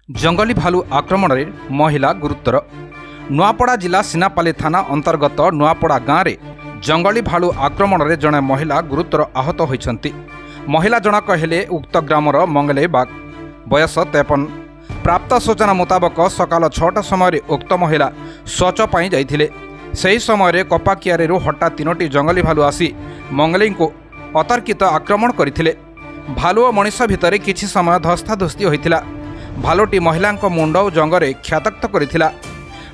जंगली भालू आक्रमण में महिला गुरुतर। नुआपड़ा जिला सिनापाली थाना अंतर्गत नुआपड़ा गाँव में जंगली भालू आक्रमण में जड़े महिला गुरुतर आहत होती। महिला जनक हेले उक्त ग्रामर मंगले बाग, बयस 53। प्राप्त सूचना मुताबक सकाल 6टा समय उक्त महिला शौच पाई जाइथिले। सही समय कपाकियारू हठात 3टी जंगली भालू आसी मंगली को अतर्कित आक्रमण करथिले। भालू और मनीष भितर किछि समय धस्ताधस्ती होइथिला। भालुटी महिला मुंड और जंगरे क्षतक्त करिथिला।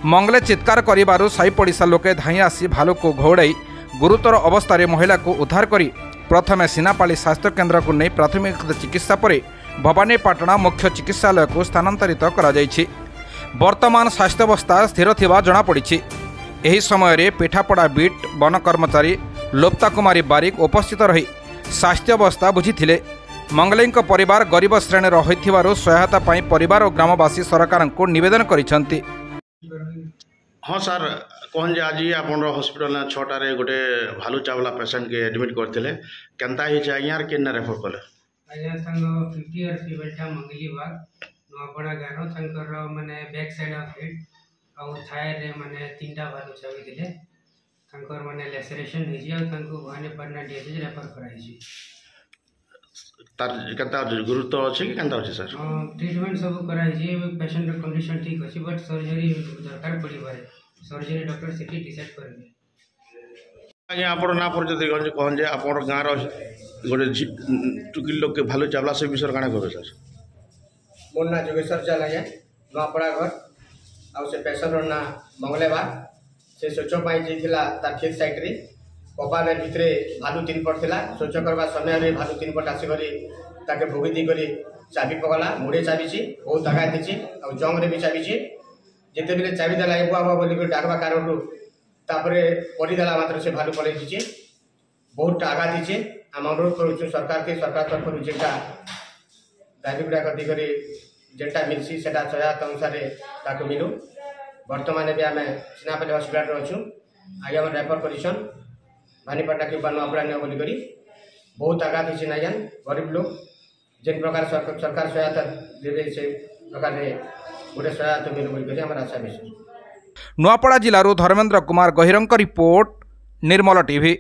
मंगले चित्कार करिबारु साई पड़िशा लोके धाई आसी भालू को घोड़ाई गुरुतर अवस्था महिला को उद्धार करी प्रथमे सिनापाली स्वास्थ्य केन्द्र को नहीं प्राथमिक चिकित्सा पर भवानीपाटना मुख्य चिकित्सालय को स्थानांतरित करा जायछि। वर्तमान स्वास्थ्यावस्था स्थिर थिबा जणा पड़िछि। एही समय पिठापड़ा बीट वन कर्मचारी लोप्ता कुमारी बारिक उपस्थित रही स्वास्थ्यावस्था बुझीथिले। मंगले परिवार गरीब श्रेणी होइथिबारु सहायता पाई परिवार और ग्रामवासी सरकार को निवेदन करिसेंति। हाँ सर कहन जे आज आप हॉस्पिटल 6टारे गोटे भालू चावला पेसेंट के एडमिट करते केनता ही आज्ञा केन रेफर कले आज्ञा संग 50 इयर्स फीमेलटा मंगली बाग नुआपड़ा गाँव तंकर माने बैक साइड ऑफ हेड और थायर रे माने 3टा भालू चावी दिले तंकर माने लेसरेशन हिजी और तंको भवानीपाटना डीएचसी रेफर कराइछि। तार केनता गुरुत्व अछि कि केनता अछि सर? ट्रीटमेंट सब कराइछि। पेशेंट रो कंडीशन ठीक अछि बट सर्जरी दरकार पड़ी पारे। सर्जरी डॉक्टर सिटी डिसाइड करबे। आज्ञा आपण ना पर जति कहन जे आपण गाँव रो गोटे टुकिल लोग के भालू चावला से विषय काना कहबे सर? मोर ना जोगेश्वर चला जाए नुआपड़ा घर आउ से पेशेंट ना मंगले बा से सोचो पाई जेथिला ता ठीक साइड रे कपाल भितरे भालू 3 पट थिला। सोच करबा समय रे भालू 3 पट आसी करी ताके भोगी दी करी चाबी पगला मुड़े चाबीची बहुत आघात दिची और जंग रे भी चाबीची। जेते बेले चाबी देला एबुआ बा बोली के डाकबा कारणटू तापरे पड़ी देला मात्र से भालू पले दिची बहुत आघात दिची। हम अनुरोध करूछु सरकार के सरकार तरफ जेटा दाबीगुड़ा कति करी जेटा मिलसी सेटा सहायता अनुसार ताको मिलू। वर्तमान भी आम सिनापाली हॉस्पिटल रे अछु। आगे हम रेफर करिसन भवानीपाटना के नुआपड़ा ने बोली करी बहुत आघात होइछि ना जान गरीब लोग जिन प्रकार सरकार सहायता देवे से प्रकार गोटे सहायता मिलू बोली करी हमर आशा विशेष। नुआपड़ा जिलारू धर्मेंद्र कुमार गहिरंक रिपोर्ट, निर्मल टीवी।